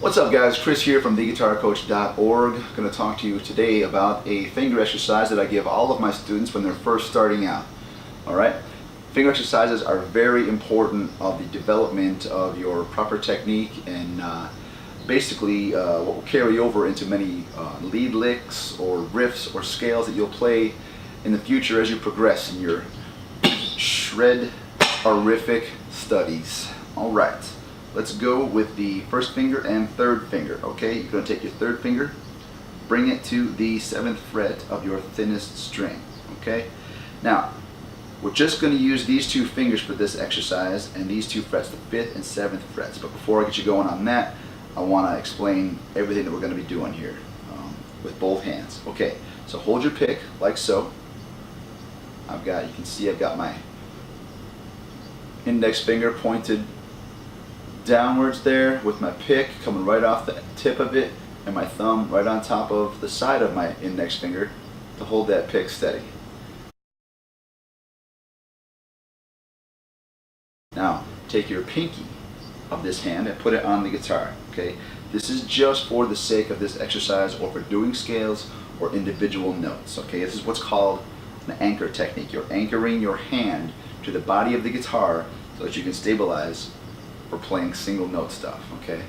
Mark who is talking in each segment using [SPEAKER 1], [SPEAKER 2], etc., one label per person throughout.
[SPEAKER 1] What's up guys, Chris here from theguitarcoach.org. I'm going to talk to you today about a finger exercise that I give all of my students when they're first starting out. Alright? Finger exercises are very important of the development of your proper technique and basically what will carry over into many lead licks or riffs or scales that you'll play in the future as you progress in your shred-orific studies. Alright. Let's go with the first finger and third finger. Okay, you're going to take your third finger, bring it to the 7th fret of your thinnest string. Okay, now we're just going to use these two fingers for this exercise and these two frets, the 5th and 7th frets. But before I get you going on that, I want to explain everything that we're going to be doing here with both hands. Okay, so hold your pick like so. You can see I've got my index finger pointed downwards there with my pick coming right off the tip of it and my thumb right on top of the side of my index finger to hold that pick steady. Now take your pinky of this hand and put it on the guitar. Okay, this is just for the sake of this exercise or for doing scales or individual notes. Okay, this is what's called an anchor technique. You're anchoring your hand to the body of the guitar so that you can stabilize for playing single note stuff, okay?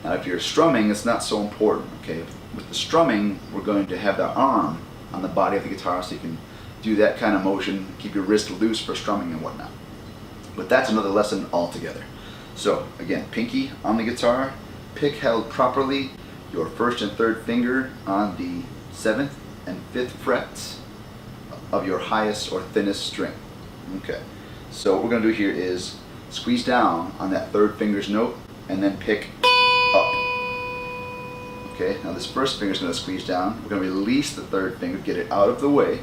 [SPEAKER 1] Now if you're strumming, it's not so important, okay? With the strumming, we're going to have the arm on the body of the guitar so you can do that kind of motion, keep your wrist loose for strumming and whatnot. But that's another lesson altogether. So again, pinky on the guitar, pick held properly, your 1st and 3rd finger on the 7th and 5th frets of your highest or thinnest string. Okay, so what we're going to do here is squeeze down on that 3rd finger's note and then pick up. Okay, now this 1st finger is going to squeeze down. We're going to release the 3rd finger, get it out of the way,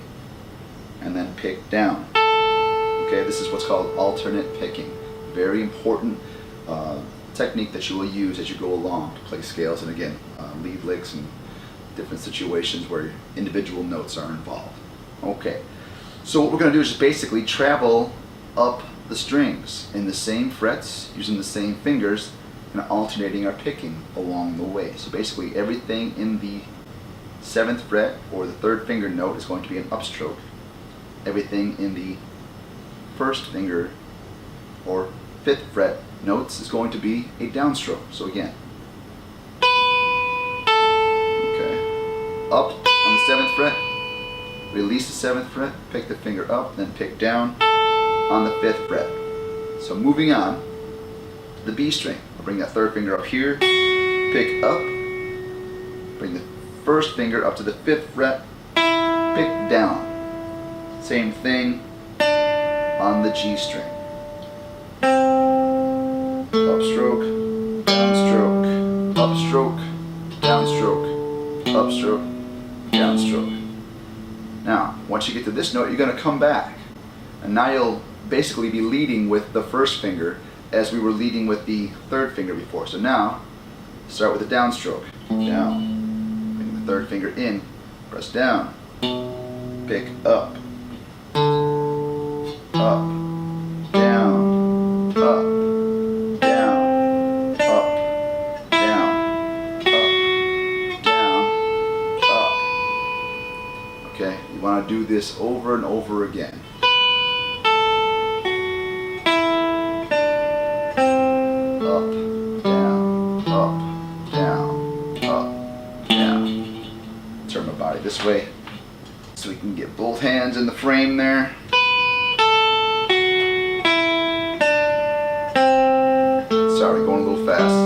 [SPEAKER 1] and then pick down. Okay, this is what's called alternate picking. Very important technique that you will use as you go along to play scales and again, lead licks and different situations where individual notes are involved. Okay, so what we're going to do is just basically travel up the strings in the same frets, using the same fingers, and alternating our picking along the way. So basically everything in the 7th fret or the 3rd finger note is going to be an upstroke. Everything in the 1st finger or 5th fret notes is going to be a downstroke. So again, okay, up on the 7th fret, release the 7th fret, pick the finger up, then pick down on the 5th fret. So moving on to the B string. I'll bring that 3rd finger up here, pick up, bring the 1st finger up to the 5th fret, pick down. Same thing on the G string. Upstroke, downstroke, upstroke, downstroke, upstroke, downstroke. Now, once you get to this note, you're going to come back. And now you'll basically be leading with the 1st finger as we were leading with the 3rd finger before. So now, start with a downstroke. Down. Bring the 3rd finger in. Press down. Pick up. Up. Down. Up. Down. Up. Down. Up. Down. Up. Okay, you want to do this over and over again. Up, down, up, down, up, down. Turn my body this way so we can get both hands in the frame there. Sorry, going a little fast.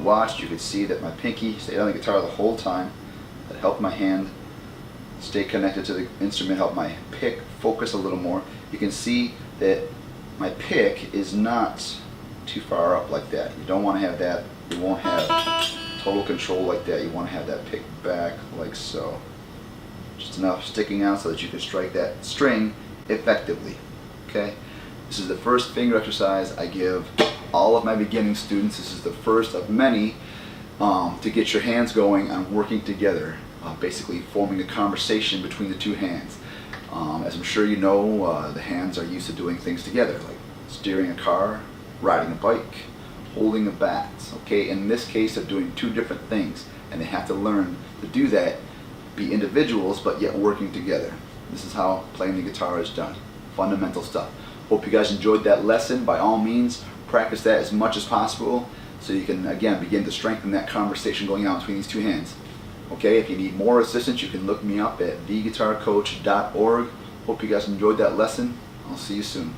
[SPEAKER 1] Watched, you could see that my pinky stayed on the guitar the whole time. That helped my hand stay connected to the instrument, helped my pick focus a little more. You can see that my pick is not too far up like that. You don't want to have that. You won't have total control like that. You want to have that pick back like so. Just enough sticking out so that you can strike that string effectively. Okay? This is the first finger exercise I give all of my beginning students. This is the first of many to get your hands going on working together, basically forming a conversation between the two hands. As I'm sure you know, the hands are used to doing things together, like steering a car, riding a bike, holding a bat. Okay, in this case, they're doing two different things, and they have to learn to do that, be individuals, but yet working together. This is how playing the guitar is done. Fundamental stuff. Hope you guys enjoyed that lesson. By all means, practice that as much as possible so you can, again, begin to strengthen that conversation going on between these two hands. Okay, if you need more assistance, you can look me up at theguitarcoach.org. Hope you guys enjoyed that lesson. I'll see you soon.